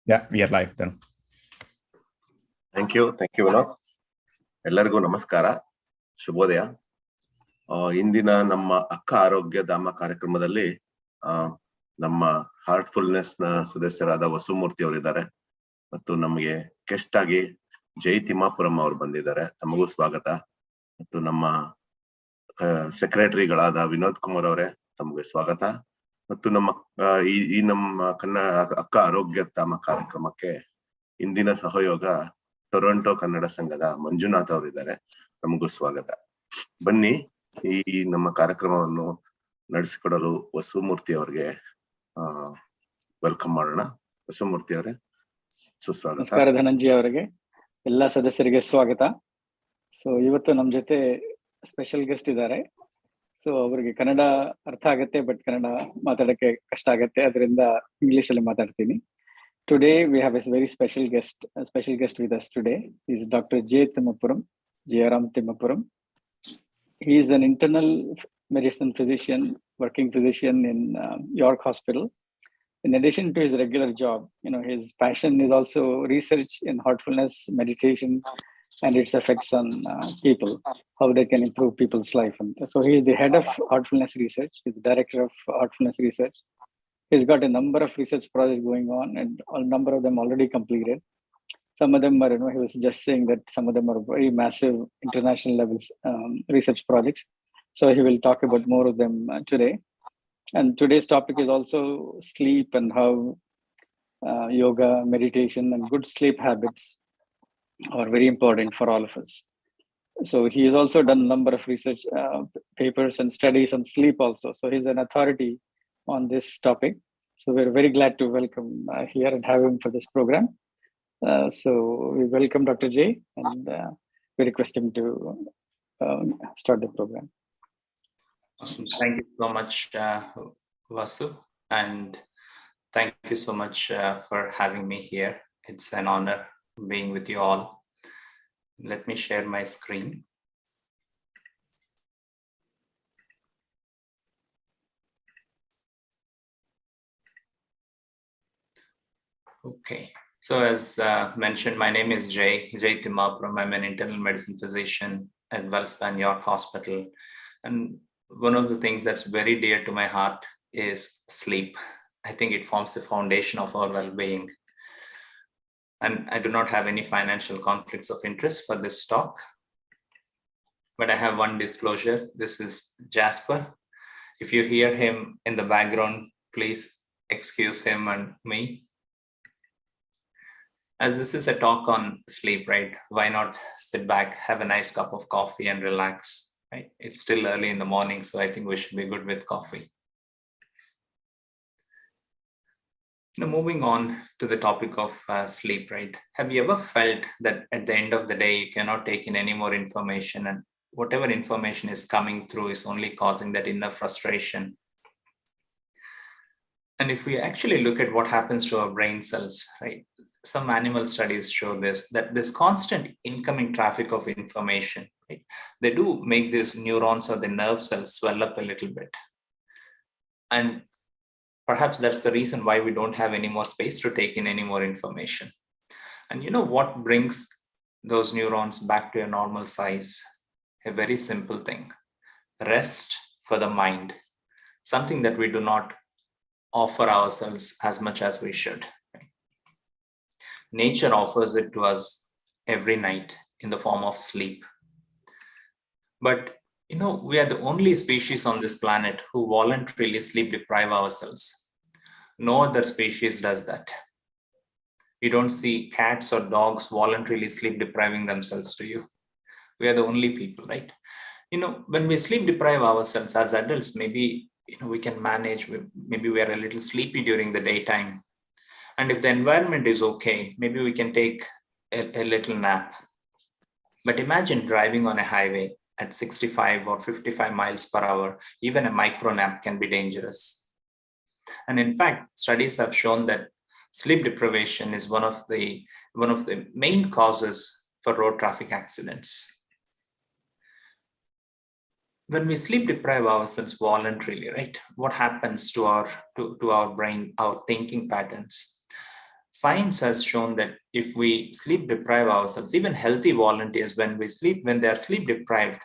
Yeah, we are live then. Thank you, Vinod. ಎಲ್ಲರಿಗೂ ನಮಸ್ಕಾರ, ಶುಭೋದಯ. ಇಂದಿನ ನಮ್ಮ ಅಕ್ಕ ಆರೋಗ್ಯಧಾಮ ಕಾರ್ಯಕ್ರಮದಲ್ಲಿ ನಮ್ಮ ಹಾರ್ಟ್ಫುಲ್ನೆಸ್ ನ ಸದಸ್ಯರಾದ ವಸುಮೂರ್ತಿ ಅವರಿದ್ದಾರೆ ಮತ್ತು ನಮಗೆ ಗೆಸ್ಟ್ ಆಗಿ ಜೈ ತಿಮ್ಮಾಪುರಂ ಅವರು ಬಂದಿದ್ದಾರೆ. ತಮಗೂ ಸ್ವಾಗತ. ಮತ್ತು ನಮ್ಮ ಸೆಕ್ರೆಟರಿಗಳಾದ ವಿನೋದ್ ಕುಮಾರ್ ಅವರೇ, ತಮಗೆ ಸ್ವಾಗತ. ಮತ್ತು ನಮ್ಮ ಈ ನಮ್ಮ ಅಕ್ಕ ಆರೋಗ್ಯಧಾಮ ಕಾರ್ಯಕ್ರಮಕ್ಕೆ ಇಂದಿನ ಸಹಯೋಗ ಟೊರೊಂಟೊ ಕನ್ನಡ ಸಂಘದ ಮಂಜುನಾಥ್ ಅವರಿದ್ದಾರೆ. ತಮಗೂ ಸ್ವಾಗತ. ಬನ್ನಿ ಈ ನಮ್ಮ ಕಾರ್ಯಕ್ರಮವನ್ನು ನಡೆಸಿಕೊಡಲು ವಸುಮೂರ್ತಿ ಅವರಿಗೆ ವೆಲ್ಕಮ್ ಮಾಡೋಣ. ವಸುಮೂರ್ತಿ ಅವರೇ, ಸುಸ್ವಾಗತ. ನಮಸ್ಕಾರ ಧನಂಜಯ ಅವರಿಗೆ, ಎಲ್ಲಾ ಸದಸ್ಯರಿಗೆ ಸ್ವಾಗತ. ಸೊ ಇವತ್ತು ನಮ್ಮ ಜೊತೆ ಸ್ಪೆಷಲ್ ಗೆಸ್ಟ್ ಇದ್ದಾರೆ. ಸೊ ಅವರಿಗೆ ಕನ್ನಡ ಅರ್ಥ ಆಗತ್ತೆ, ಬಟ್ ಕನ್ನಡ ಮಾತಾಡಕ್ಕೆ ಕಷ್ಟ ಆಗತ್ತೆ, ಅದರಿಂದ ಇಂಗ್ಲಿಷ್ ಅಲ್ಲಿ ಮಾತಾಡ್ತೀನಿ. Today we have a very special guest with us today. He is Dr. J. Timmapuram. He is an internal medicine physician, working physician in York Hospital. In addition to his regular job, his passion is also research in heartfulness meditation and its effects on people, how they can improve people's life. And so he is the head of heartfulness research. He's the director of heartfulness research. He's got a number of research projects going on, and a number of them already completed. Some of them are, he was just saying that some of them are very massive international levels research projects. So he will talk about more of them today. And today's topic is also sleep and how yoga, meditation, and good sleep habits are very important for all of us. So he has also done a number of research papers and studies on sleep also. So he's an authority on this topic. So we're very glad to welcome here and have him for this program. So we welcome Dr. J, and we request him to start the program. Awesome. Thank you so much, Vasu, and thank you so much for having me here. It's an honor being with you all. Let me share my screen. Okay, so as mentioned, my name is Jay Timmapuram. I'm an internal medicine physician at Wellspan York Hospital. And one of the things that's very dear to my heart is sleep. I think it forms the foundation of our well-being. And I do not have any financial conflicts of interest for this talk. But I have one disclosure. This is Jasper. If you hear him in the background, please excuse him and me. As this is a talk on sleep, right? Why not sit back, have a nice cup of coffee and relax, right? It's still early in the morning, so I think we should be good with coffee. Now, moving on to the topic of sleep, right? Have you ever felt that at the end of the day, you cannot take in any more information, and whatever information is coming through is only causing that inner frustration? And if we actually look at what happens to our brain cells, right? Some animal studies show that this constant incoming traffic of information, right? They do make these neurons or the nerve cells swell up a little bit. And perhaps that's the reason why we don't have any more space to take in any more information. And you know what brings those neurons back to a normal size? A very simple thing: rest for the mind, something that we do not offer ourselves as much as we should. Nature offers it to us every night in the form of sleep. But, we are the only species on this planet who voluntarily sleep deprive ourselves. No other species does that. You don't see cats or dogs voluntarily sleep depriving themselves to you. We are the only people, right? When we sleep deprive ourselves as adults, maybe, we can manage. Maybe we are a little sleepy during the daytime. And if the environment is okay, maybe we can take a little nap. But imagine driving on a highway at 65 or 55 miles per hour. Even a micro nap can be dangerous. And in fact, studies have shown that sleep deprivation is one of the main causes for road traffic accidents. When we sleep deprive ourselves voluntarily, right? What happens to our brain, our thinking patterns? science has shown that if we sleep deprive ourselves, even healthy volunteers, when they are sleep deprived,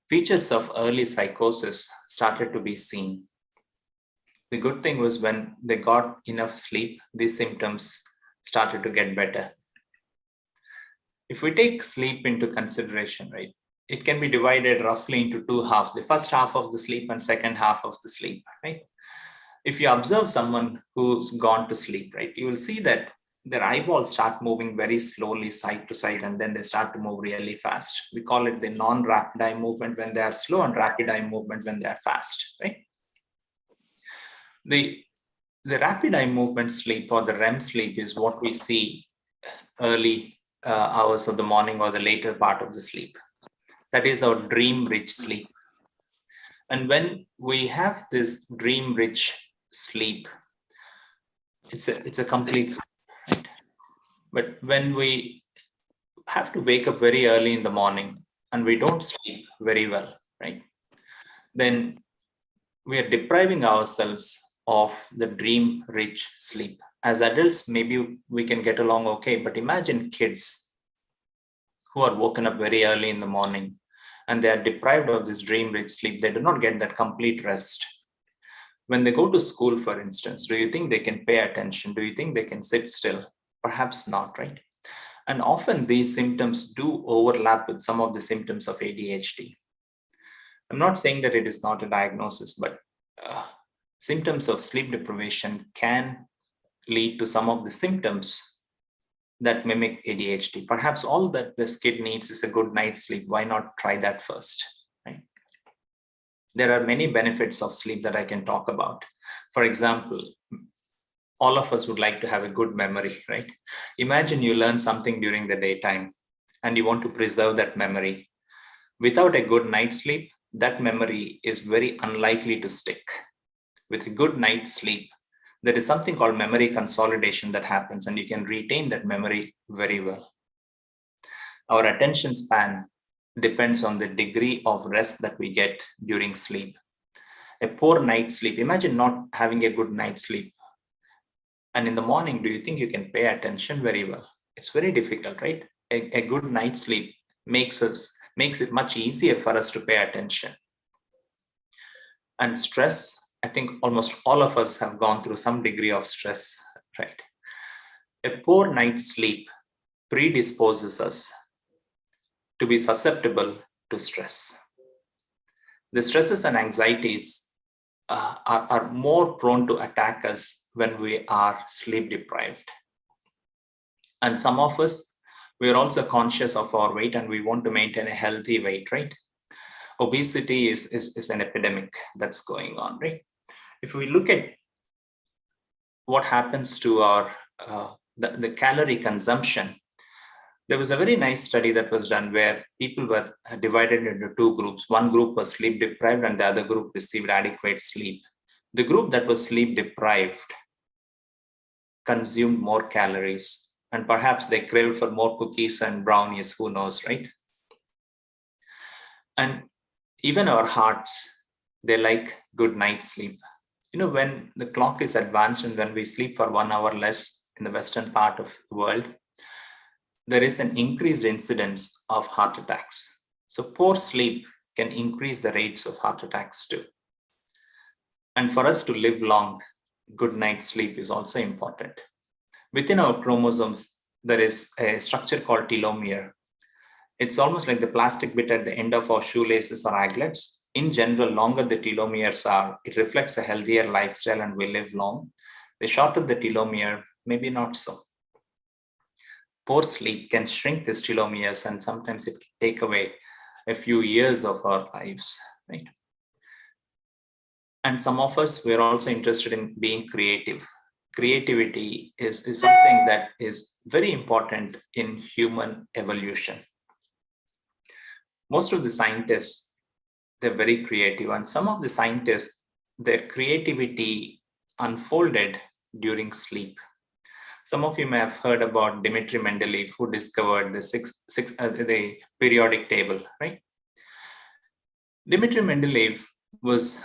features of early psychosis started to be seen. The good thing was when they got enough sleep, these symptoms started to get better. If we take sleep into consideration, right, it can be divided roughly into two halves, the first half of the sleep and second half of the sleep, right? If you observe someone who's gone to sleep, right, you will see that their eyeballs start moving very slowly side to side, and then they start to move really fast. We call it the non-rapid eye movement when they are slow and rapid eye movement when they are fast, right? The rapid eye movement sleep, or the REM sleep, is what we see early hours of the morning or the later part of the sleep. That is our dream-rich sleep. And when we have this dream-rich sleep, it's a complete sleep, right? But when we have to wake up very early in the morning and we don't sleep very well, right, then we are depriving ourselves of the dream-rich sleep. As adults, maybe we can get along okay, but imagine kids who are woken up very early in the morning and they are deprived of this dream-rich sleep. They do not get that complete rest. When they go to school, for instance, do you think they can pay attention? Do you think they can sit still? Perhaps not, right? And often these symptoms do overlap with some of the symptoms of ADHD. I'm not saying that it is not a diagnosis, but symptoms of sleep deprivation can lead to some of the symptoms that mimic ADHD. Perhaps all that this kid needs is a good night's sleep. Why not try that first, right? There are many benefits of sleep that I can talk about. For example, all of us would like to have a good memory, right? Imagine you learn something during the daytime and you want to preserve that memory. Without a good night's sleep, that memory is very unlikely to stick. With a good night's sleep, there is something called memory consolidation that happens, and you can retain that memory very well. Our attention span depends on the degree of rest that we get during sleep. A poor night's sleep, imagine not having a good night's sleep. And in the morning, do you think you can pay attention very well? It's very difficult, right? A good night's sleep makes it much easier for us to pay attention. And stress, I think almost all of us have gone through some degree of stress, right? A poor night's sleep predisposes us to be susceptible to stress. The stresses and anxieties are more prone to attack us when we are sleep deprived. And some of us, we are also conscious of our weight and we want to maintain a healthy weight, right? Obesity is an epidemic that's going on, right? If we look at what happens to our the calorie consumption, there was a very nice study that was done where people were divided into two groups. One group was sleep deprived and the other group received adequate sleep. The group that was sleep deprived consumed more calories, and perhaps they craved for more cookies and brownies, who knows, right? And even our hearts, they like good night's sleep. You know, when the clock is advanced and when we sleep for 1 hour less in the western part of the world, there is an increased incidence of heart attacks. So poor sleep can increase the rates of heart attacks too. And for us to live long, good night's sleep is also important. Within our chromosomes, there is a structure called telomere. It's almost like the plastic bit at the end of our shoelaces or aglets. In general, longer the telomeres are, it reflects a healthier lifestyle and we live long. The shorter the telomere, maybe not so. Poor sleep can shrink these telomeres and sometimes it can take away a few years of our lives, right? And some of us, we're also interested in being creative. Creativity is something that is very important in human evolution. Most of the scientists, they're very creative, and some of the scientists, their creativity unfolded during sleep. Some of you may have heard about Dimitri Mendeleev, who discovered the periodic table, right? Dimitri Mendeleev was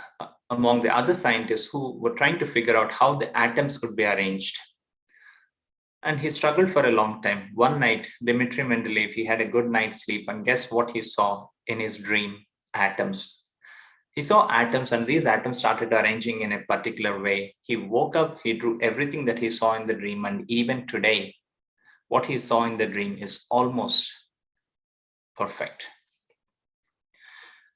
among the other scientists who were trying to figure out how the atoms could be arranged. And he struggled for a long time. One night, Dimitri Mendeleev, he had a good night's sleep, and guess what he saw in his dream? Atoms. He saw atoms, and these atoms started arranging in a particular way. He woke up, he drew everything that he saw in the dream, and even today, what he saw in the dream is almost perfect.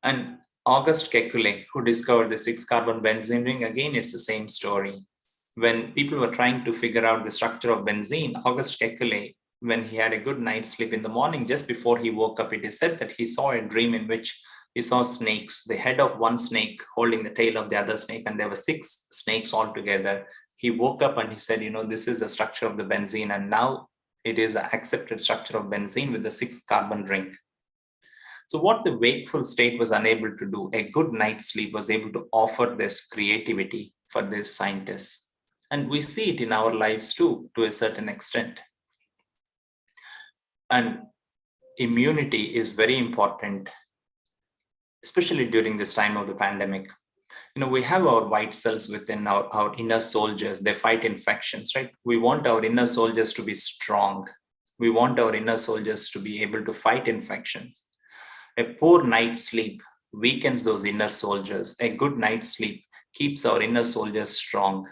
And August Kekulé, who discovered the 6-carbon benzene ring, again, it's the same story. When people were trying to figure out the structure of benzene, August Kekulé, when he had a good night's sleep in the morning, just before he woke up, it is said that he saw a dream in which he saw snakes, the head of one snake holding the tail of the other snake, and there were 6 snakes all together. He woke up and he said, this is the structure of the benzene, and now it is an accepted structure of benzene with the 6-carbon ring. So what the wakeful state was unable to do, a good night's sleep was able to offer this creativity for these scientists. And we see it in our lives too, to a certain extent. And immunity is very important, especially during this time of the pandemic. We have our white cells within our inner soldiers. They fight infections, right? We want our inner soldiers to be strong. We want our inner soldiers to be able to fight infections. A poor night's sleep weakens those inner soldiers. A good night's sleep keeps our inner soldiers strong.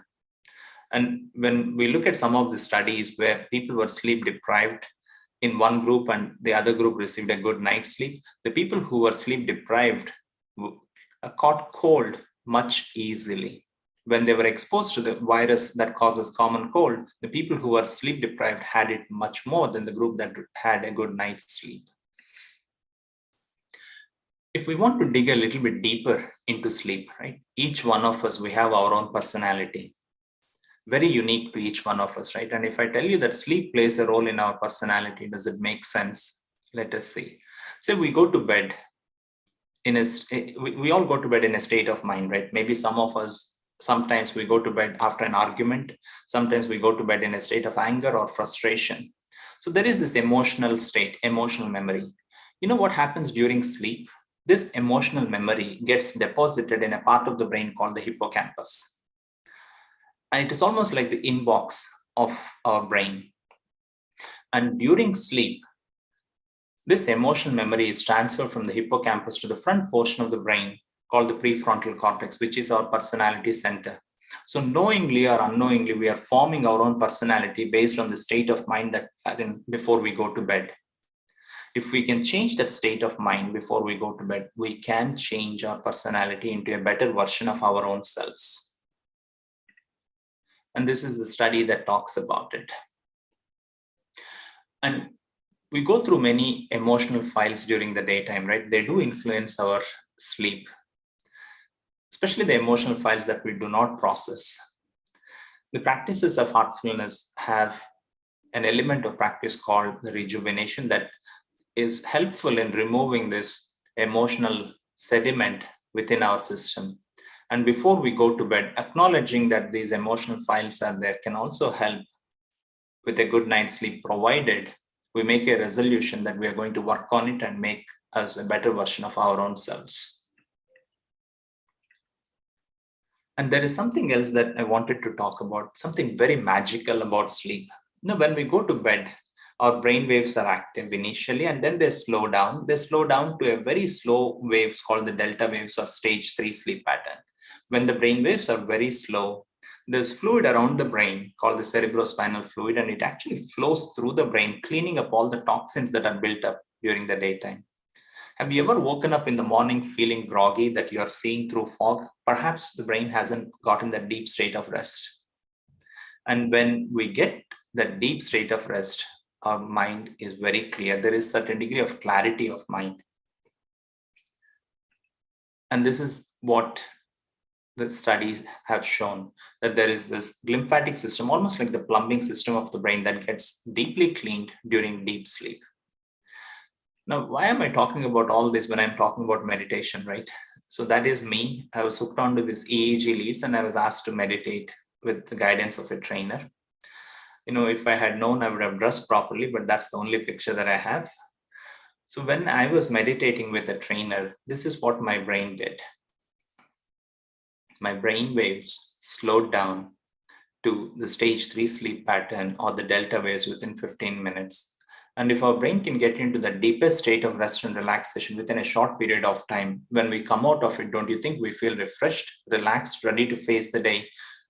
And when we look at some of the studies where people were sleep deprived in one group and the other group received a good night's sleep, the people who were sleep deprived caught cold much easily. When they were exposed to the virus that causes common cold, the people who were sleep deprived had it much more than the group that had a good night's sleep. If we want to dig a little bit deeper into sleep, right? Each one of us, we have our own personality, very unique to each one of us, right? And if I tell you that sleep plays a role in our personality, does it make sense? Let us see. Say we go to bed we all go to bed in a state of mind, right? Maybe some of us, sometimes we go to bed after an argument. Sometimes we go to bed in a state of anger or frustration. So there is this emotional state, emotional memory. What happens during sleep? This emotional memory gets deposited in a part of the brain called the hippocampus. And it is almost like the inbox of our brain. And during sleep, this emotional memory is transferred from the hippocampus to the front portion of the brain called the prefrontal cortex, which is our personality center. So knowingly or unknowingly, we are forming our own personality based on the state of mind that we are in before we go to bed. If we can change that state of mind before we go to bed, we can change our personality into a better version of our own selves. And this is the study that talks about it. And we go through many emotional files during the daytime, right? They do influence our sleep, especially the emotional files that we do not process. The practices of heartfulness have an element of practice called the rejuvenation that is helpful in removing this emotional sediment within our system. And before we go to bed, acknowledging that these emotional files are there can also help with a good night's sleep, provided we make a resolution that we are going to work on it and make us a better version of our own selves. And there is something else that I wanted to talk about, something very magical about sleep. When we go to bed, our brain waves are active initially, and then they slow down. They slow down to a very slow waves called the delta waves or stage 3 sleep pattern. When the brain waves are very slow, there's fluid around the brain called the cerebrospinal fluid, and it actually flows through the brain, cleaning up all the toxins that are built up during the daytime. Have you ever woken up in the morning feeling groggy, that you are seeing through fog? Perhaps the brain hasn't gotten that deep state of rest. And when we get that deep state of rest, our mind is very clear. There is a certain degree of clarity of mind. And this is what the studies have shown, that there is this glymphatic system, almost like the plumbing system of the brain, that gets deeply cleaned during deep sleep. Now, why am I talking about all this when I'm talking about meditation, right? So that is me. I was hooked onto this EEG leads, and I was asked to meditate with the guidance of a trainer. If I had known, I would have dressed properly, but that's the only picture that I have. So when I was meditating with a trainer, this is what my brain did. My brain waves slowed down to the stage 3 sleep pattern or the delta waves within 15 minutes. And if our brain can get into the deepest state of rest and relaxation within a short period of time, when we come out of it, don't you think we feel refreshed, relaxed, ready to face the day?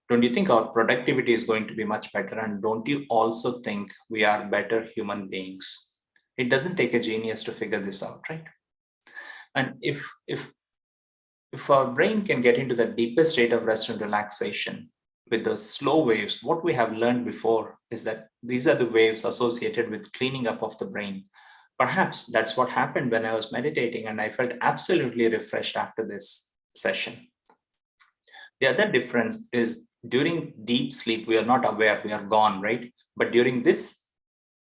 Don't you think our productivity is going to be much better? And don't you also think we are better human beings? It doesn't take a genius to figure this out, right? And if our brain can get into the deepest state of rest and relaxation with the slow waves, what we have learned before is that these are the waves associated with cleaning up of the brain. Perhaps that's what happened when I was meditating, and I felt absolutely refreshed after this session. The other difference is during deep sleep, we are not aware, we are gone, right? But during this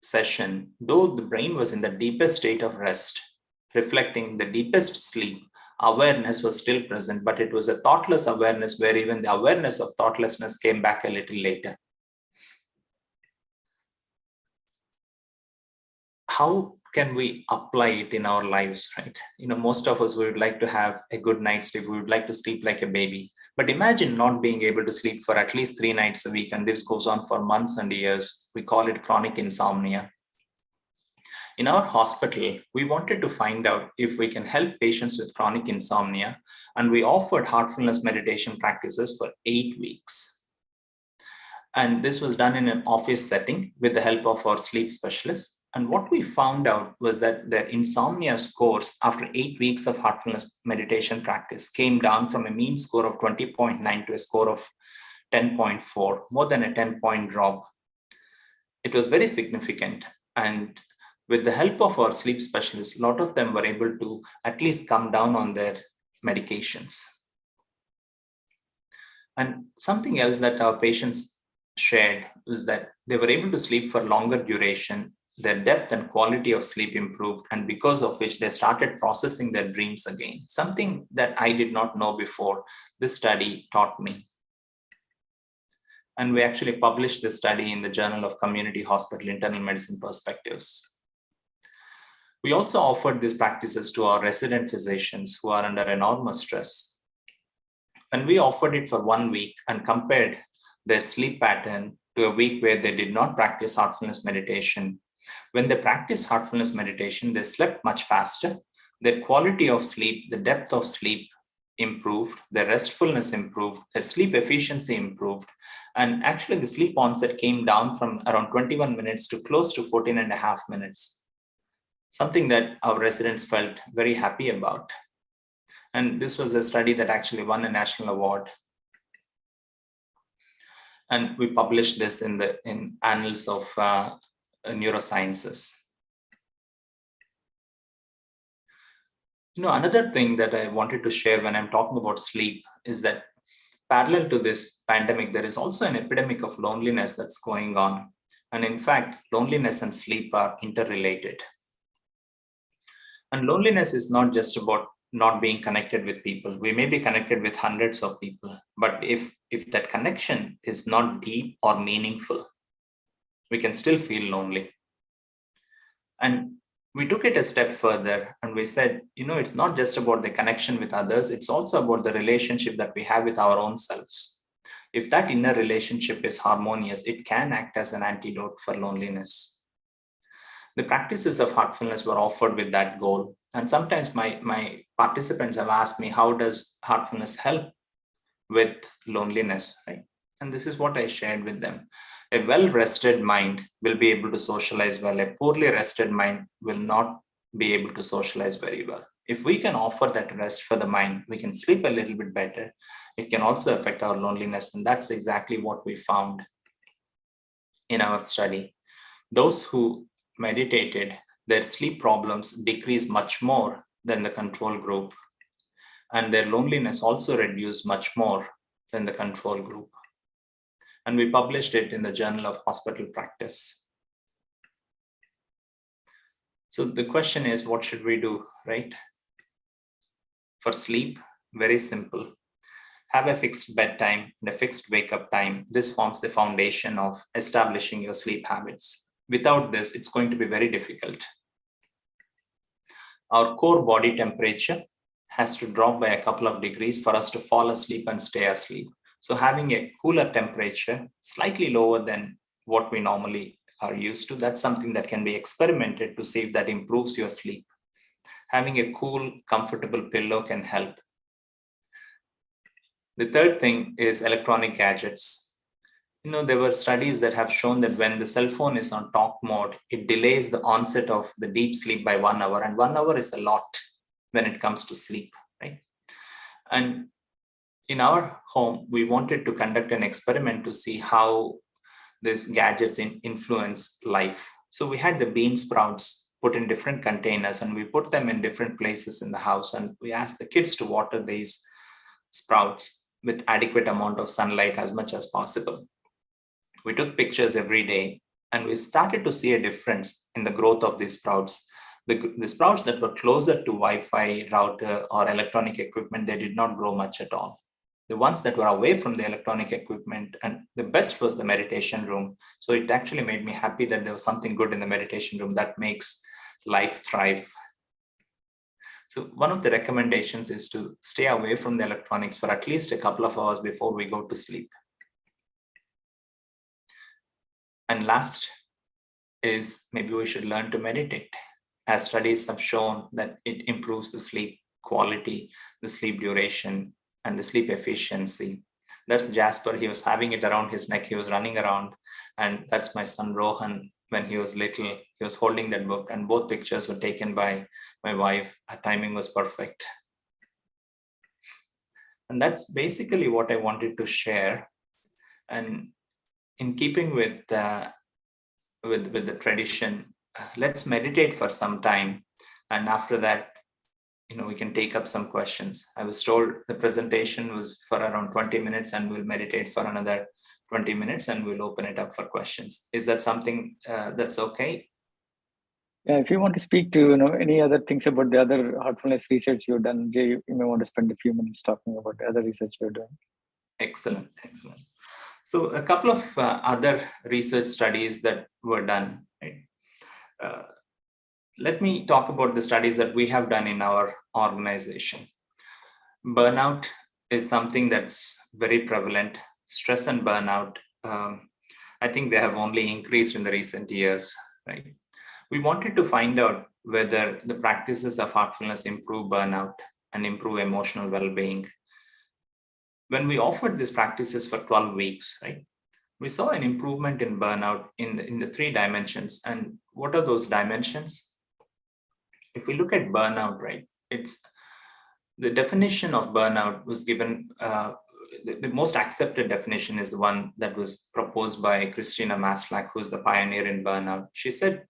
session, though the brain was in the deepest state of rest, reflecting the deepest sleep, awareness was still present, but it was a thoughtless awareness where even the awareness of thoughtlessness came back a little later. How can we apply it in our lives, right? Most of us would like to have a good night's sleep. We would like to sleep like a baby. But imagine not being able to sleep for at least 3 nights a week, and this goes on for months and years. We call it chronic insomnia. In our hospital, we wanted to find out if we can help patients with chronic insomnia, and we offered heartfulness meditation practices for 8 weeks. And this was done in an office setting with the help of our sleep specialists. And what we found out was that their insomnia scores after 8 weeks of heartfulness meditation practice came down from a mean score of 20.9 to a score of 10.4, more than a 10-point drop. It was very significant. And with the help of our sleep specialists, a lot of them were able to at least come down on their medications. And something else that our patients shared was that they were able to sleep for longer duration. Their depth and quality of sleep improved, and because of which they started processing their dreams again. Something that I did not know before. This study taught me. And we actually published this study in the Journal of Community Hospital Internal Medicine Perspectives. We also offered these practices to our resident physicians who are under enormous stress. When we offered it for 1 week and compared their sleep pattern to a week where they did not practice heartfulness meditation, when they practiced heartfulness meditation, they slept much faster. Their quality of sleep, the depth of sleep improved, their restfulness improved, their sleep efficiency improved. And actually the sleep onset came down from around 21 minutes to close to 14 and a half minutes. Something that our residents felt very happy about. And this was a study that actually won a national award. And we published this in Annals of Neurosciences. Another thing that I wanted to share when I'm talking about sleep is that parallel to this pandemic, there is also an epidemic of loneliness that's going on. And in fact, loneliness and sleep are interrelated. And loneliness is not just about not being connected with people. We may be connected with hundreds of people, but if that connection is not deep or meaningful, we can still feel lonely. And we took it a step further and we said, it's not just about the connection with others, it's also about the relationship that we have with our own selves. If that inner relationship is harmonious, it can act as an antidote for loneliness. The practices of heartfulness were offered with that goal. And sometimes my participants have asked me, how does heartfulness help with loneliness, right? And this is what I shared with them. A well-rested mind will be able to socialize well. A poorly rested mind will not be able to socialize very well. If we can offer that rest for the mind, we can sleep a little bit better. It can also affect our loneliness. And that's exactly what we found in our study. Those who meditated, their sleep problems decreased much more than the control group. And their loneliness also reduced much more than the control group. And we published it in the Journal of Hospital Practice. So the question is, what should we do, right? For sleep, very simple. Have a fixed bedtime and a fixed wake-up time. This forms the foundation of establishing your sleep habits. Without this, it's going to be very difficult. Our core body temperature has to drop by a couple of degrees for us to fall asleep and stay asleep. So having a cooler temperature, slightly lower than what we normally are used to, that's something that can be experimented to see if that improves your sleep. Having a cool, comfortable pillow can help. The third thing is electronic gadgets. There were studies that have shown that when the cell phone is on talk mode, it delays the onset of the deep sleep by 1 hour, and 1 hour is a lot when it comes to sleep, right? And in our home, we wanted to conduct an experiment to see how these gadgets influence life. So we had the bean sprouts put in different containers, and we put them in different places in the house, and we asked the kids to water these sprouts with adequate amount of sunlight as much as possible. We took pictures every day, and we started to see a difference in the growth of these sprouts. The sprouts that were closer to Wi-Fi router or electronic equipment, they did not grow much at all. The ones that were away from the electronic equipment, and the best was the meditation room. So it actually made me happy that there was something good in the meditation room that makes life thrive. So one of the recommendations is to stay away from the electronics for at least a couple of hours before we go to sleep. And last is maybe we should learn to meditate, as studies have shown that it improves the sleep quality, the sleep duration, and the sleep efficiency. That's Jasper. He was having it around his neck. He was running around. And that's my son Rohan. When he was little, he was holding that book, and both pictures were taken by my wife. Her timing was perfect. And that's basically what I wanted to share. And in keeping with the tradition, let's meditate for some time. And after that, we can take up some questions. I was told the presentation was for around 20 minutes, and we'll meditate for another 20 minutes, and we'll open it up for questions. Is that something that's okay? Yeah, if you want to speak to any other things about the other heartfulness research you've done, Jay, you may want to spend a few minutes talking about the other research you're doing. Excellent. So a couple of other research studies that were done. Right? Let me talk about the studies that we have done in our organization. Burnout is something that's very prevalent. Stress and burnout, I think they have only increased in the recent years, right? We wanted to find out whether the practices of heartfulness improve burnout and improve emotional well-being. When we offered these practices for 12 weeks, right, we saw an improvement in burnout in the 3 dimensions. And what are those dimensions? If we look at burnout, right, it's the definition of burnout was given, the most accepted definition is the one that was proposed by Christina Maslach, who's the pioneer in burnout. She said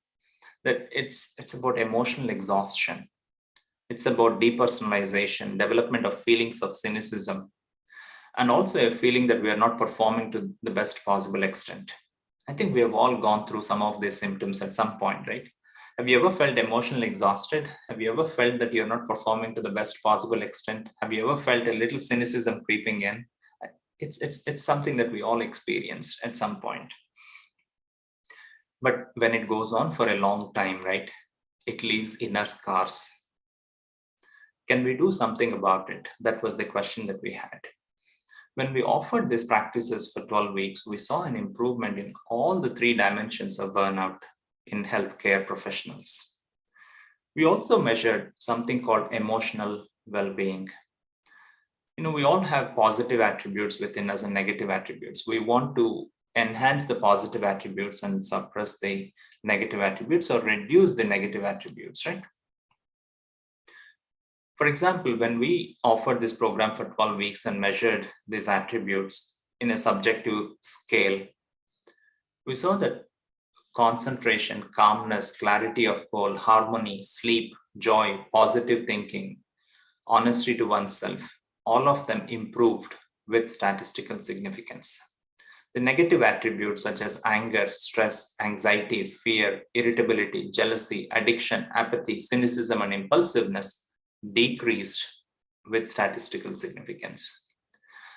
that it's about emotional exhaustion. It's about depersonalization, development of feelings of cynicism, and also a feeling that we are not performing to the best possible extent. I think we have all gone through some of these symptoms at some point, right? Have you ever felt emotionally exhausted? Have you ever felt that you're not performing to the best possible extent? Have you ever felt a little cynicism creeping in? It's something that we all experienced at some point. But when it goes on for a long time, right, it leaves inner scars. Can we do something about it? That was the question that we had. When we offered these practices for 12 weeks, we saw an improvement in all the 3 dimensions of burnout in healthcare professionals. We also measured something called emotional well-being. We all have positive attributes within us and negative attributes. We want to enhance the positive attributes and suppress the negative attributes, or reduce the negative attributes, right? For example, when we offered this program for 12 weeks and measured these attributes in a subjective scale, we saw that concentration, calmness, clarity of goal, harmony, sleep, joy, positive thinking, honesty to oneself, all of them improved with statistical significance. The negative attributes such as anger, stress, anxiety, fear, irritability, jealousy, addiction, apathy, cynicism, and impulsiveness decreased with statistical significance.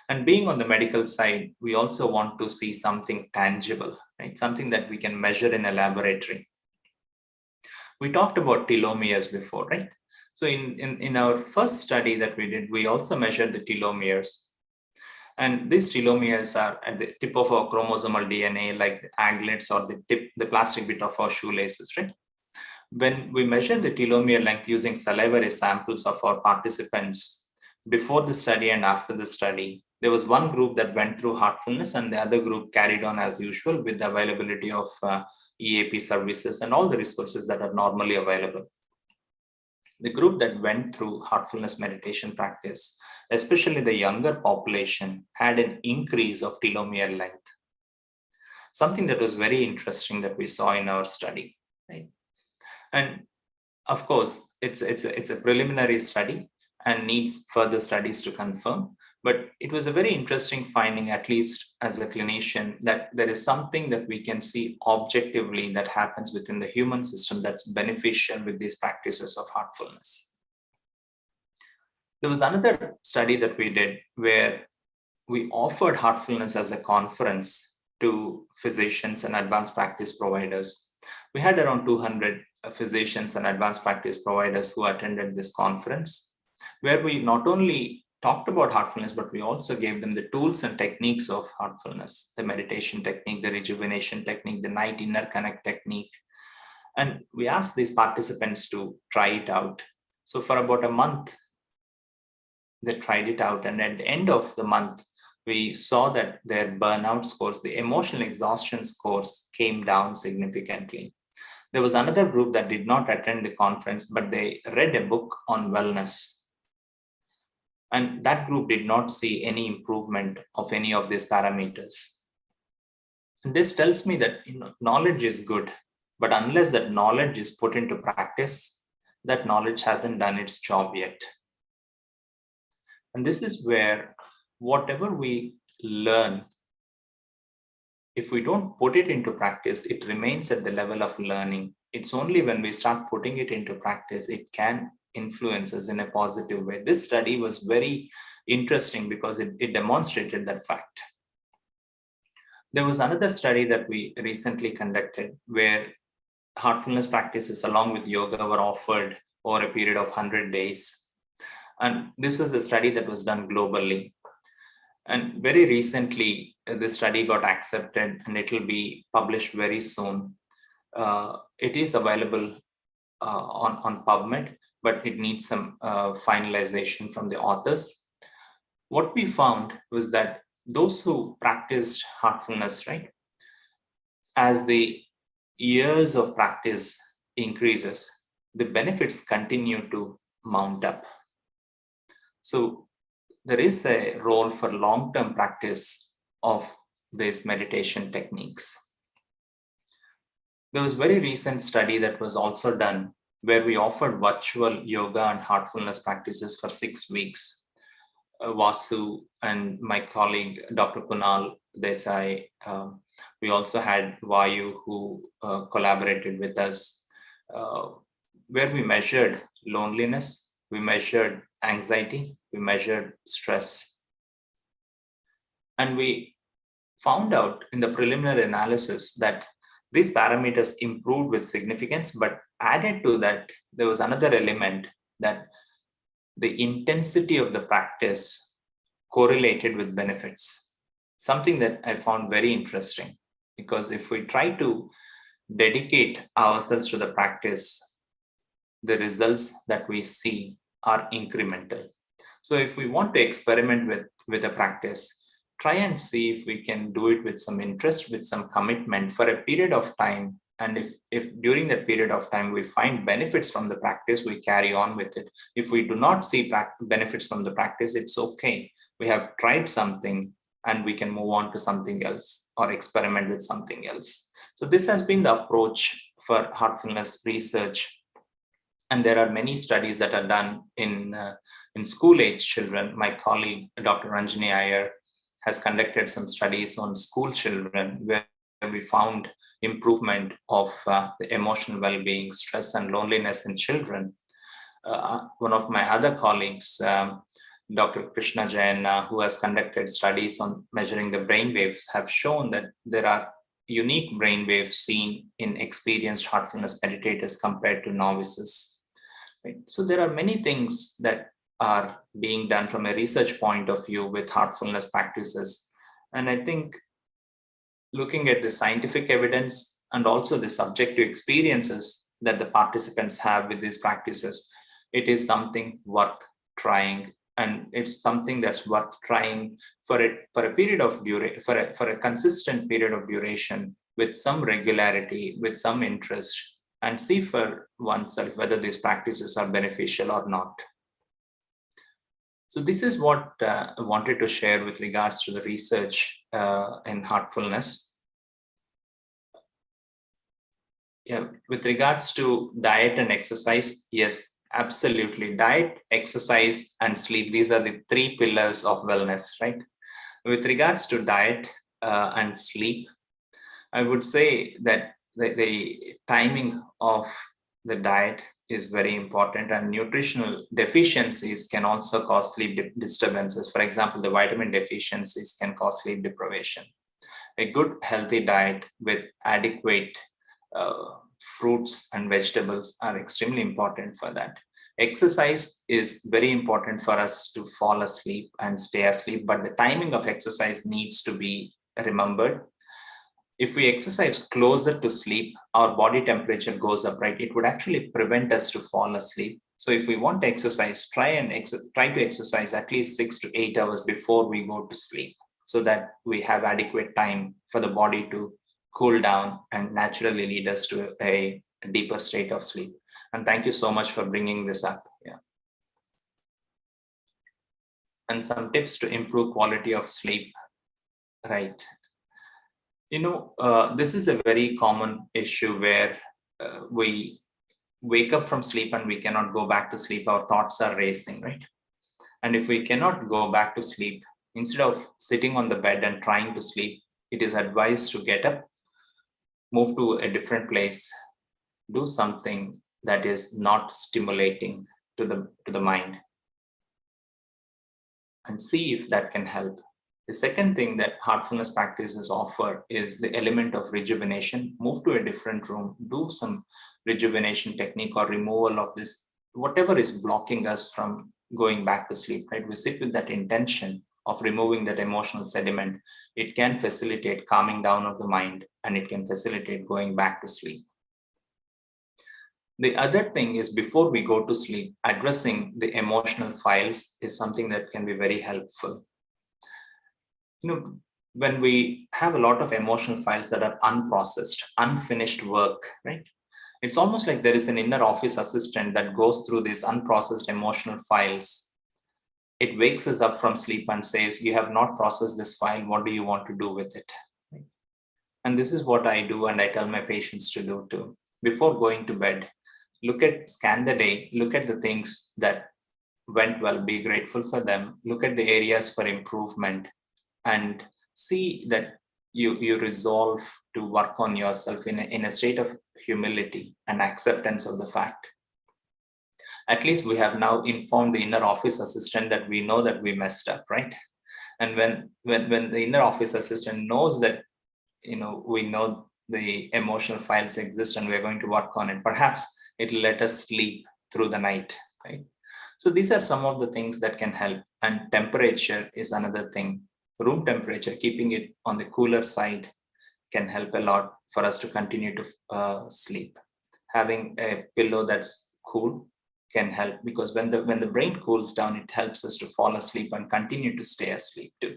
And being on the medical side, we also want to see something tangible, right? Something that we can measure in a laboratory. We talked about telomeres before, right? So in our first study that we did, we also measured the telomeres. And these telomeres are at the tip of our chromosomal DNA, like the anglets or the plastic bit of our shoelaces, right? When we measured the telomere length using salivary samples of our participants before the study and after the study, there was one group that went through Heartfulness and the other group carried on as usual with the availability of EAP services and all the resources that are normally available. The group that went through Heartfulness meditation practice, especially the younger population, had an increase of telomere length. Something that was very interesting that we saw in our study, right? And of course, it's a preliminary study and needs further studies to confirm. But it was a very interesting finding, at least as a clinician, that there is something that we can see objectively that happens within the human system that's beneficial with these practices of heartfulness. There was another study that we did where we offered heartfulness as a conference to physicians and advanced practice providers. We had around 200 physicians and advanced practice providers who attended this conference, where we not only talked about heartfulness, but we also gave them the tools and techniques of heartfulness, the meditation technique, the rejuvenation technique, the night inner connect technique. And we asked these participants to try it out. So for about a month, they tried it out. And at the end of the month, we saw that their burnout scores, the emotional exhaustion scores, came down significantly. There was another group that did not attend the conference, but they read a book on wellness. And that group did not see any improvement of any of these parameters. And this tells me that knowledge is good, but unless that knowledge is put into practice, that knowledge hasn't done its job yet. And this is where whatever we learn, if we don't put it into practice, it remains at the level of learning. It's only when we start putting it into practice, it can influence us in a positive way. This study was very interesting because it demonstrated that fact. There was another study that we recently conducted where heartfulness practices along with yoga were offered over a period of 100 days. And this was a study that was done globally. And very recently, this study got accepted and it will be published very soon. It is available on PubMed, but it needs some finalization from the authors. What we found was that those who practiced heartfulness, right, as the years of practice increases, the benefits continue to mount up. So there is a role for long-term practice of these meditation techniques. There was a very recent study that was also done where we offered virtual yoga and heartfulness practices for 6 weeks. Vasu and my colleague, Dr. Kunal Desai, we also had Vayu who collaborated with us, where we measured loneliness, we measured anxiety, we measured stress. And we found out in the preliminary analysis that these parameters improved with significance, but added to that, there was another element that the intensity of the practice correlated with benefits. Something that I found very interesting, because if we try to dedicate ourselves to the practice, the results that we see are incremental. So if we want to experiment with a practice, try and see if we can do it with some interest, with some commitment for a period of time. And if during that period of time we find benefits from the practice, we carry on with it. If we do not see benefits from the practice, it's okay. We have tried something and we can move on to something else or experiment with something else. So this has been the approach for heartfulness research. And there are many studies that are done in school-age children. My colleague, Dr. Ranjini Iyer, has conducted some studies on school children where we found improvement of the emotional well-being, stress and loneliness in children. One of my other colleagues, Dr. Krishna Jain, who has conducted studies on measuring the brain waves, have shown that there are unique brain waves seen in experienced heartfulness meditators compared to novices. Right? So there are many things that are being done from a research point of view with heartfulness practices. And I think looking at the scientific evidence and also the subjective experiences that the participants have with these practices, it is something worth trying. And it's something that's worth trying for a period of duration, for a consistent period of duration, with some regularity, with some interest, and see for oneself whether these practices are beneficial or not. So this is what I wanted to share with regards to the research in heartfulness. Yeah, with regards to diet and exercise, yes, absolutely. Diet, exercise, and sleep, these are the three pillars of wellness, right? With regards to diet and sleep, I would say that the timing of the diet is very important, and nutritional deficiencies can also cause sleep disturbances. For example, the vitamin deficiencies can cause sleep deprivation. A good healthy diet with adequate fruits and vegetables are extremely important for that. Exercise is very important for us to fall asleep and stay asleep, but the timing of exercise needs to be remembered. If we exercise closer to sleep, our body temperature goes up, right? It would actually prevent us to fall asleep. So if we want to exercise, try to exercise at least 6 to 8 hours before we go to sleep, so that we have adequate time for the body to cool down and naturally lead us to a deeper state of sleep. And thank you so much for bringing this up. Yeah. And some tips to improve quality of sleep, right? This is a very common issue where we wake up from sleep and we cannot go back to sleep. Our thoughts are racing, right? And if we cannot go back to sleep, instead of sitting on the bed and trying to sleep, it is advised to get up, move to a different place, do something that is not stimulating to the mind, and see if that can help. The second thing that heartfulness practices offer is the element of rejuvenation. Move to a different room, do some rejuvenation technique or removal of this, whatever is blocking us from going back to sleep, right? We sit with that intention of removing that emotional sediment. It can facilitate calming down of the mind, and it can facilitate going back to sleep. The other thing is, before we go to sleep, addressing the emotional files is something that can be very helpful. When we have a lot of emotional files that are unprocessed, unfinished work, right? It's almost like there is an inner office assistant that goes through these unprocessed emotional files. It wakes us up from sleep and says, you have not processed this file. What do you want to do with it? And this is what I do, and I tell my patients to do too. Before going to bed, scan the day, look at the things that went well, be grateful for them, look at the areas for improvement, and see that you resolve to work on yourself in a state of humility and acceptance of the fact. At least we have now informed the inner office assistant that we know that we messed up, right? And when the inner office assistant knows that, we know the emotional files exist and we're going to work on it, perhaps it'll let us sleep through the night, right? So these are some of the things that can help. And temperature is another thing. Room temperature, keeping it on the cooler side, can help a lot for us to continue to sleep. Having a pillow that's cool can help, because when the brain cools down, it helps us to fall asleep and continue to stay asleep too.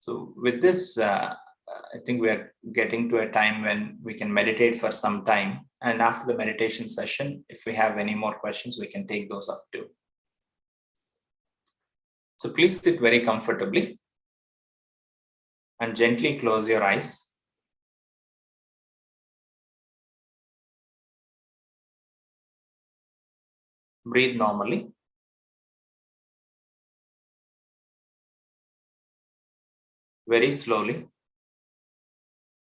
So with this, I think we are getting to a time when we can meditate for some time. And after the meditation session, if we have any more questions, we can take those up too. So please sit very comfortably and gently close your eyes. Breathe normally. Very slowly,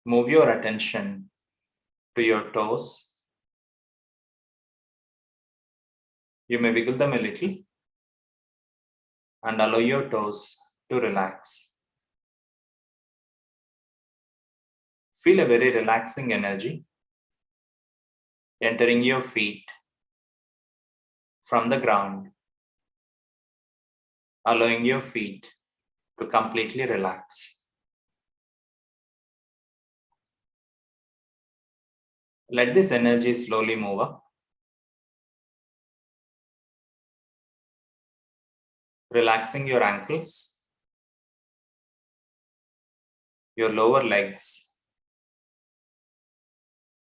move your attention to your toes. You may wiggle them a little and allow your toes to relax. Feel a very relaxing energy entering your feet from the ground allowing your feet to completely relax. Let this energy slowly move up, relaxing your ankles, your lower legs,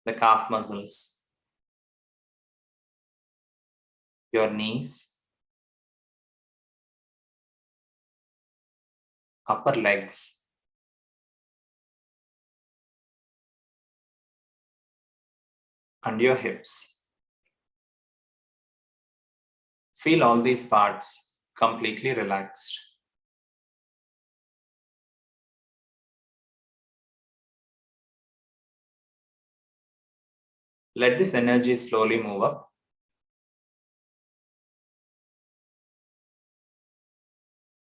the calf muscles, your knees, upper legs, and your hips. Feel all these parts completely relaxed. Let this energy slowly move up,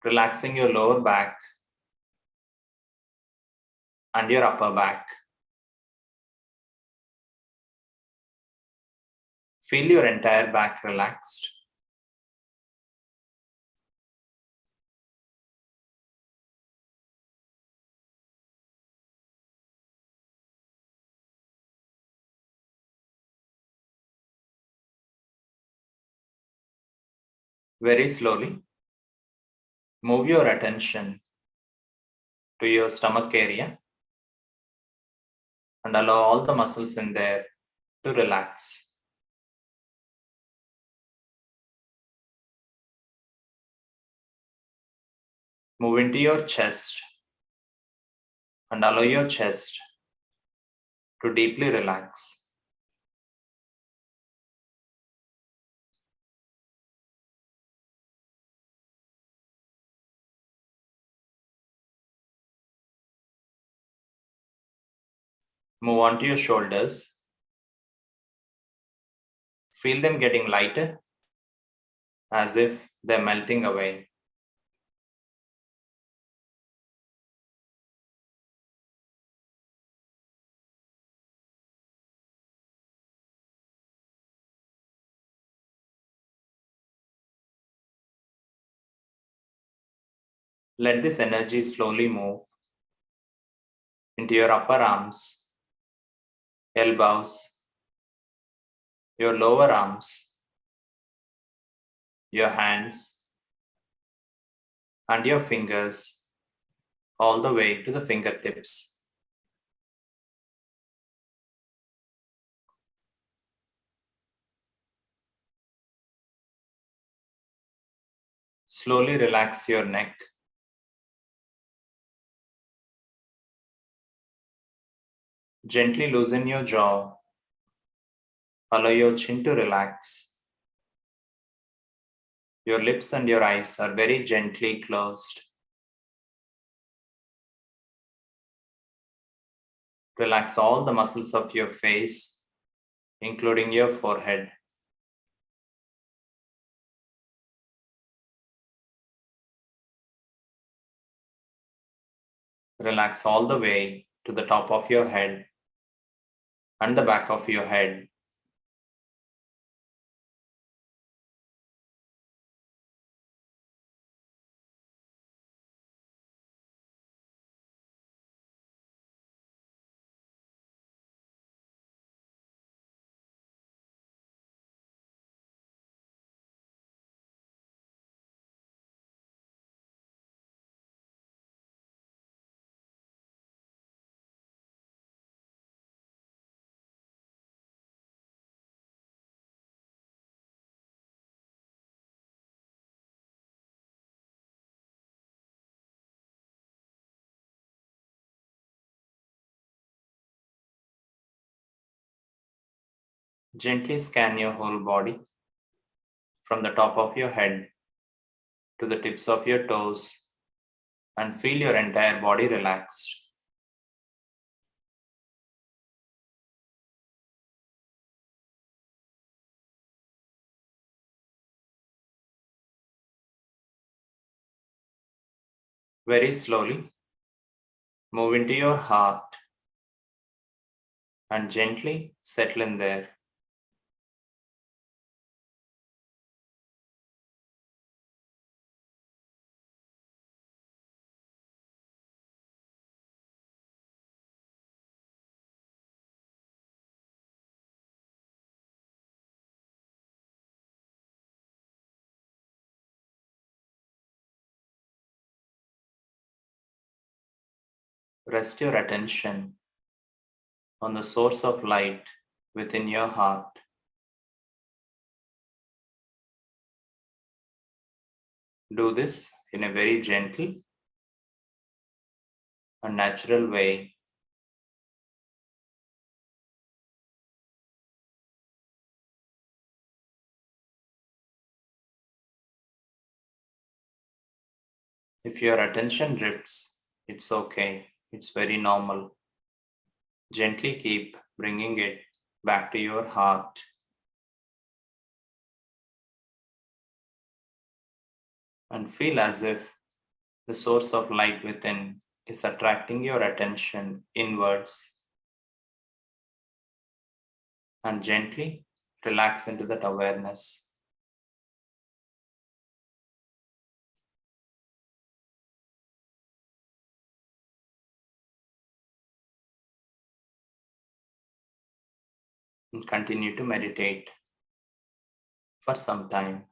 relaxing your lower back and your upper back. Feel your entire back relaxed. Very slowly, move your attention to your stomach area and allow all the muscles in there to relax. Move into your chest and allow your chest to deeply relax. Move on to your shoulders. Feel them getting lighter as if they're melting away. Let this energy slowly move into your upper arms, elbows, your lower arms, your hands, and your fingers all the way to the fingertips. Slowly relax your neck. Gently loosen your jaw. Allow your chin to relax. Your lips and your eyes are very gently closed. Relax all the muscles of your face, including your forehead. Relax all the way to the top of your head and the back of your head. Gently scan your whole body from the top of your head to the tips of your toes and feel your entire body relaxed. Very slowly, move into your heart and gently settle in there. rest your attention on the source of light within your heart. Do this in a very gentle and natural way. If your attention drifts, it's okay. It's very normal. Gently keep bringing it back to your heart. And feel as if the source of light within is attracting your attention inwards. And gently relax into that awareness. And continue to meditate for some time.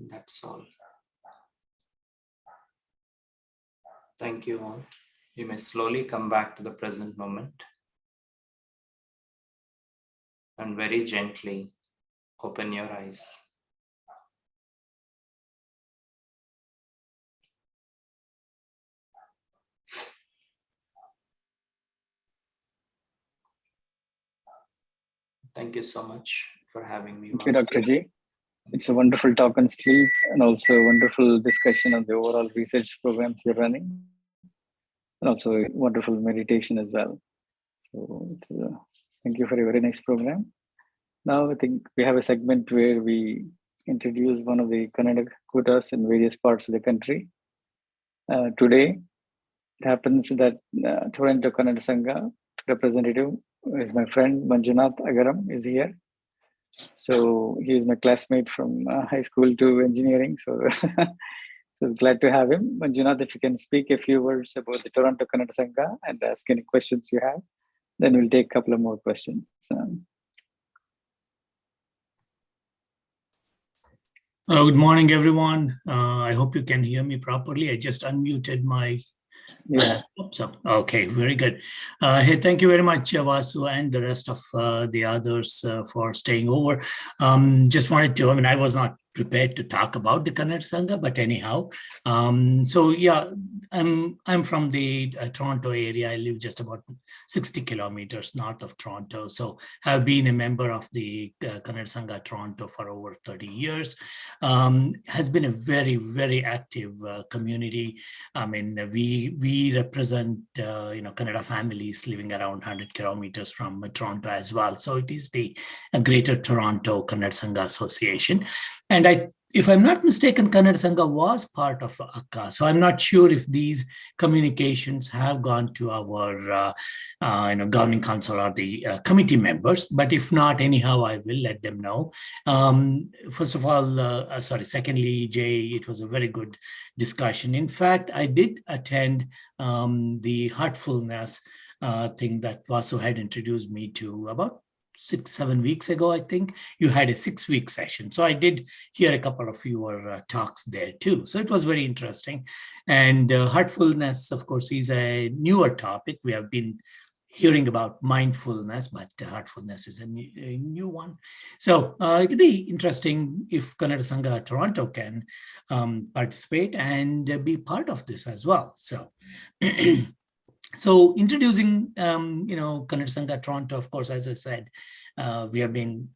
That's all. Thank you all. You may slowly come back to the present moment and very gently open your eyes. Thank you so much for having me. Thank you, Dr. G. It's a wonderful talk on sleep and also a wonderful discussion on the overall research programs you're running, and also a wonderful meditation as well. So thank you for a very nice program. Now I think we have a segment where we introduce one of the Kannada quotas in various parts of the country. Today, it happens that Toronto Kannada Sangha representative is my friend Manjunath Agaram is here. So he is my classmate from high school to engineering. So, so glad to have him. Manjunath, if you can speak a few words about the Toronto Kannada Sangha and ask any questions you have, then we'll take a couple of more questions. Good morning, everyone. I hope you can hear me properly. I just unmuted my So, okay, very good. Hey, thank you very much, Vasu, and the rest of the others for staying over. Just wanted to, I was not prepared to talk about the Kannada Sangha, but anyhow, so yeah, I'm from the Toronto area. I live just about 60 kilometers north of Toronto. So I've been a member of the Kannada Sangha Toronto for over 30 years. Has been a very, very active community. We represent, Kannada families living around 100 kilometers from Toronto as well. So it is the Greater Toronto Kannada Sangha Association. And if I'm not mistaken, Kannada Sangha was part of AKKA. So I'm not sure if these communications have gone to our, governing council or the committee members. But if not, anyhow, I will let them know. First of all, secondly, Jay, it was a very good discussion. In fact, I did attend the Heartfulness thing that Vasu had introduced me to about 6-7 weeks ago. I think you had a 6-week session. So I did hear a couple of your talks there too. So it was very interesting. And heartfulness, of course, is a newer topic. We have been hearing about mindfulness, but heartfulness is a new one. So it'll be interesting if Kannada Sangha Toronto can participate and be part of this as well. So So introducing, Kannada Sangha Toronto, of course, as I said, we have been,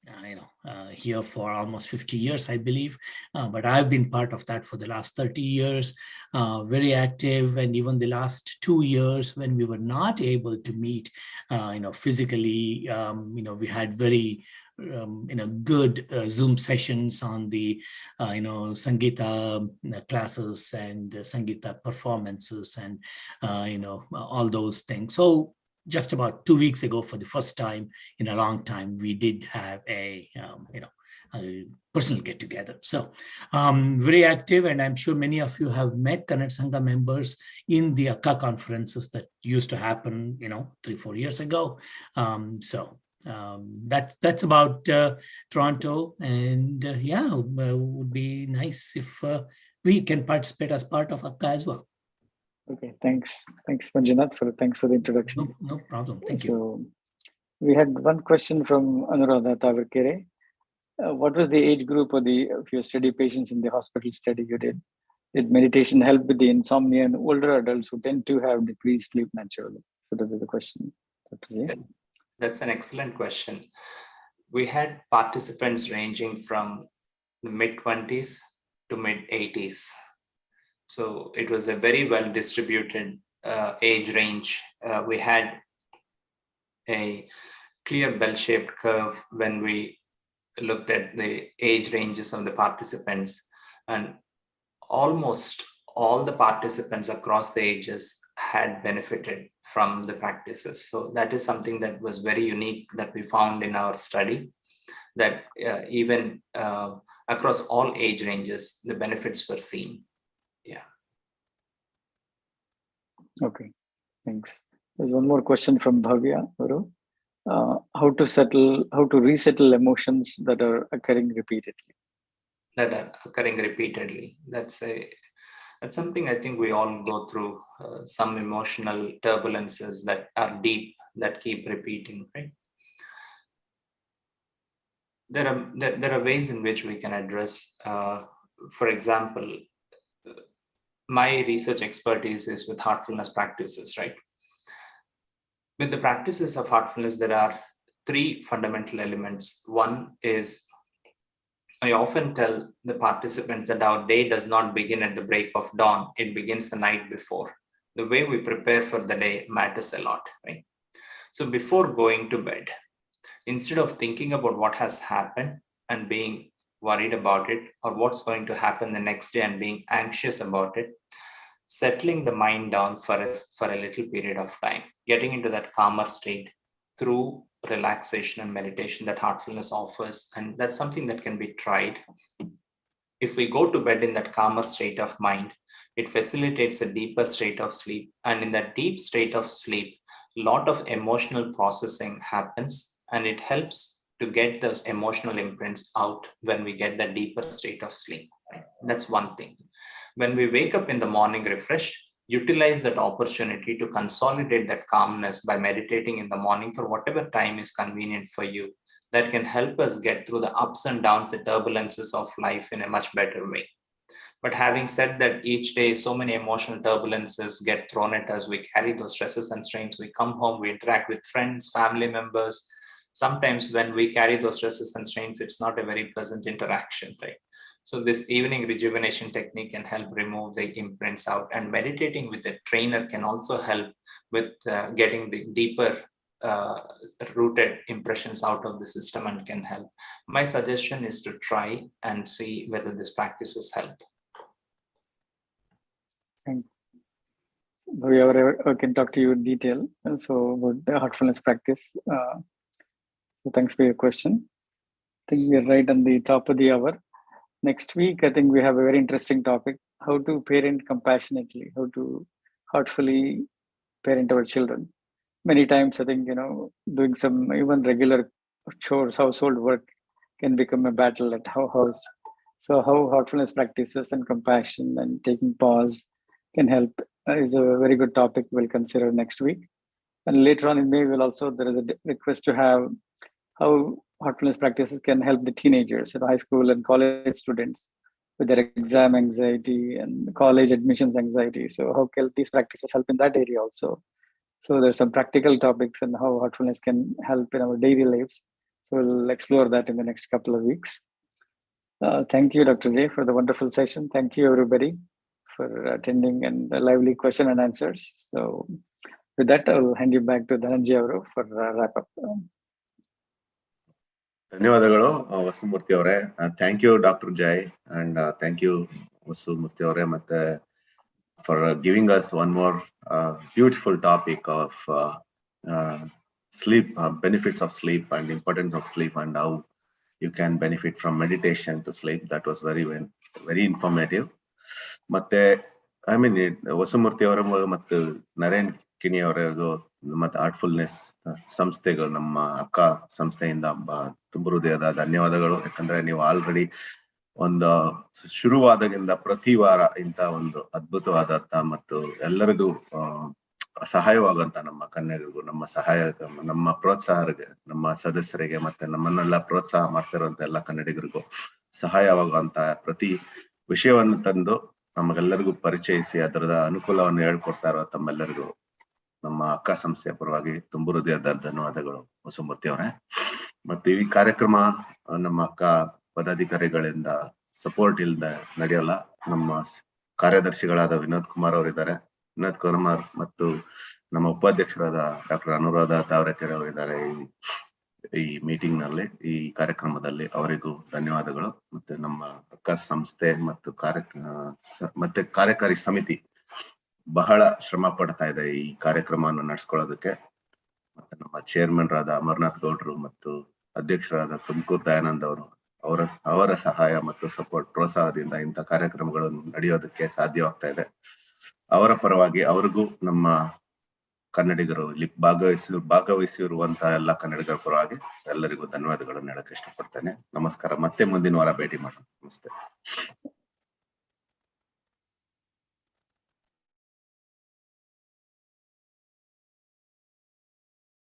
here for almost 50 years, I believe, but I've been part of that for the last 30 years, very active. And even the last 2 years when we were not able to meet, physically, we had very good Zoom sessions on the, Sangeeta classes and Sangeeta performances and, all those things. So just about 2 weeks ago, for the first time in a long time, we did have a personal get together. So very active, and I'm sure many of you have met Kannada Sangha members in the AKKA conferences that used to happen, 3-4 years ago. That's about Toronto, and would be nice if we can participate as part of AKKA as well. Okay, thanks Manjunath thanks for the introduction. No problem. Thank you. So we had one question from Anuradha Tavarkere. What was the age group of your study patients in the hospital study you did? Did meditation help with the insomnia in older adults who tend to have decreased sleep naturally? So that is the question. That's an excellent question. We had participants ranging from the mid-20s to mid-80s. So it was a very well distributed age range. We had a clear bell-shaped curve when we looked at the age ranges of the participants, and almost all the participants across the ages had benefited from the practices. So that is something that was very unique that we found in our study, that even across all age ranges, the benefits were seen. Yeah. Okay, thanks. There's one more question from Bhavya. How to resettle emotions that are occurring repeatedly? that are occurring repeatedly. That's something I think we all go through, some emotional turbulences that are deep, that keep repeating, right? There are ways in which we can address, for example, my research expertise is with heartfulness practices, right? With the practices of heartfulness, there are 3 fundamental elements. One is, I often tell the participants that our day does not begin at the break of dawn, it begins the night before. The way we prepare for the day matters a lot, right? So before going to bed, instead of thinking about what has happened and being worried about it, or what's going to happen the next day and being anxious about it, settling the mind down for a little period of time, getting into that calmer state through relaxation and meditation that heartfulness offers. And that's something that can be tried. If we go to bed in that calmer state of mind, it facilitates a deeper state of sleep. And in that deep state of sleep, a lot of emotional processing happens, and it helps to get those emotional imprints out when we get that deeper state of sleep. Right? That's one thing. When we wake up in the morning refreshed, utilize that opportunity to consolidate that calmness by meditating in the morning for whatever time is convenient for you. That can help us get through the ups and downs, the turbulences of life in a much better way. But having said that, each day so many emotional turbulences get thrown at us. We carry those stresses and strains. We come home, we interact with friends, family members. Sometimes when we carry those stresses and strains, it's not a very pleasant interaction, right? So this evening rejuvenation technique can help remove the imprints out, and meditating with a trainer can also help with getting the deeper rooted impressions out of the system and can help. My suggestion is to try and see whether this practices help. Thank you. I can talk to you in detail. So about the heartfulness practice. So thanks for your question. I think we're right on the top of the hour. Next week, I think we have a very interesting topic: how to parent compassionately, how to heartfully parent our children. Many times, I think, doing some even regular chores, household work can become a battle at our house. So how heartfulness practices and compassion and taking pause can help is a very good topic we'll consider next week. And later on in May, there is a request to have how heartfulness practices can help the teenagers, high school and college students with their exam anxiety and college admissions anxiety. So how can these practices help in that area also? So there's some practical topics and how heartfulness can help in our daily lives. So we'll explore that in the next couple of weeks. Thank you, Dr. J, for the wonderful session. Thank you, everybody, for attending and the lively question and answers. So with that, I'll hand you back to Dhananjay Avaru for wrap up. ಧನ್ಯವಾದಗಳು ವಸುಮೂರ್ತಿ ಅವರೇ. Thank you doctor Jai, and thank you Vasumurthy ಅವರೇ, ಮತ್ತೆ for giving us one more beautiful topic of sleep, benefits of sleep and importance of sleep, and how you can benefit from meditation to sleep. That was very informative. ಮತ್ತೆ ವಸುಮೂರ್ತಿ ಅವರ ಮತ್ತು ನರೇನ್ ಕಿಣಿ ಅವರಿಗೂ ಮತ್ತೆ Heartfulness ಸಂಸ್ಥೆಗಳು, ನಮ್ಮ ಅಕ್ಕ ಸಂಸ್ಥೆಯಿಂದ ತುಂಬ ಹೃದಯದ ಧನ್ಯವಾದಗಳು. ಯಾಕಂದ್ರೆ ನೀವು ಆಲ್ರೆಡಿ ಒಂದು ಶುರುವಾದಾಗಿಂದ ಪ್ರತಿ ವಾರ ಇಂತ ಒಂದು ಅದ್ಭುತವಾದಂತ ಮತ್ತು ಎಲ್ಲರಿಗೂ ಸಹಾಯವಾಗುವಂತ ನಮ್ಮ ಕನ್ನಡಿಗರಿಗೂ, ನಮ್ಮ ಪ್ರೋತ್ಸಾಹರಿಗೆ, ನಮ್ಮ ಸದಸ್ಯರಿಗೆ, ಮತ್ತೆ ನಮ್ಮನ್ನೆಲ್ಲ ಪ್ರೋತ್ಸಾಹ ಮಾಡ್ತಿರುವಂತ ಎಲ್ಲ ಕನ್ನಡಿಗರಿಗೂ ಸಹಾಯವಾಗುವಂತ ಪ್ರತಿ ವಿಷಯವನ್ನು ತಂದು ನಮಗೆಲ್ಲರಿಗೂ ಪರಿಚಯಿಸಿ ಅದರದ ಅನುಕೂಲವನ್ನು ಹೇಳ್ಕೊಡ್ತಾ ಇರೋ ತಮ್ಮೆಲ್ಲರಿಗೂ ನಮ್ಮ ಅಕ್ಕ ಸಂಸ್ಥೆಯ ಪರವಾಗಿ ತುಂಬ ಹೃದಯದ ಧನ್ಯವಾದಗಳು ವಸುಮೂರ್ತಿ ಅವರೇ. ಮತ್ತೆ ಈ ಕಾರ್ಯಕ್ರಮ ನಮ್ಮ ಅಕ್ಕ ಪದಾಧಿಕಾರಿಗಳಿಂದ ಸಪೋರ್ಟ್ ಇಲ್ಲದೆ ನಡೆಯಲ್ಲ. ನಮ್ಮ ಕಾರ್ಯದರ್ಶಿಗಳಾದ ವಿನೋದ್ ಕುಮಾರ್ ಅವರಿದ್ದಾರೆ, ವಿನೋದ್ ಕುಮಾರ್ ಮತ್ತು ನಮ್ಮ ಉಪಾಧ್ಯಕ್ಷರಾದ ಡಾಕ್ಟರ್ ಅನುರಾಧ ತಾವರೆಕೆರೆ ಅವರಿದ್ದಾರೆ ಈ ಮೀಟಿಂಗ್ ನಲ್ಲಿ, ಈ ಕಾರ್ಯಕ್ರಮದಲ್ಲಿ. ಅವರಿಗೂ ಧನ್ಯವಾದಗಳು. ಮತ್ತೆ ನಮ್ಮ ಅಕ್ಕ ಸಂಸ್ಥೆ ಮತ್ತು ಕಾರ್ಯಕಾರಿ ಸಮಿತಿ ಬಹಳ ಶ್ರಮ ಪಡ್ತಾ ಇದೆ ಈ ಕಾರ್ಯಕ್ರಮವನ್ನು ನಡೆಸ್ಕೊಳ್ಳೋದಕ್ಕೆ. ಮತ್ತೆ ನಮ್ಮ ಚೇರ್ಮನ್ ರಾದ ಅಮರ್ನಾಥ್ ಗೌಡ್ರು ಮತ್ತು ಅಧ್ಯಕ್ಷರಾದ ತುಮಕೂರು ದಯಾನಂದ್ ಅವರು, ಅವರ ಸಹಾಯ ಮತ್ತು ಸಪೋರ್ಟ್, ಪ್ರೋತ್ಸಾಹದಿಂದ ಇಂಥ ಕಾರ್ಯಕ್ರಮಗಳು ನಡೆಯೋದಕ್ಕೆ ಸಾಧ್ಯವಾಗ್ತಾ ಇದೆ. ಅವರ ಪರವಾಗಿ ಅವರಿಗೂ ನಮ್ಮ ಕನ್ನಡಿಗರು ಇಲ್ಲಿ ಭಾಗವಹಿಸಿರುವಂತಹ ಎಲ್ಲ ಕನ್ನಡಿಗರ ಪರವಾಗಿ ಎಲ್ಲರಿಗೂ ಧನ್ಯವಾದಗಳನ್ನು ಹೇಳಕ್ಕೆ ಇಷ್ಟಪಡ್ತೇನೆ. ನಮಸ್ಕಾರ. ಮತ್ತೆ ಮುಂದಿನ ವಾರ ಭೇಟಿ ಮಾಡೋಣ. ನಮಸ್ತೆ.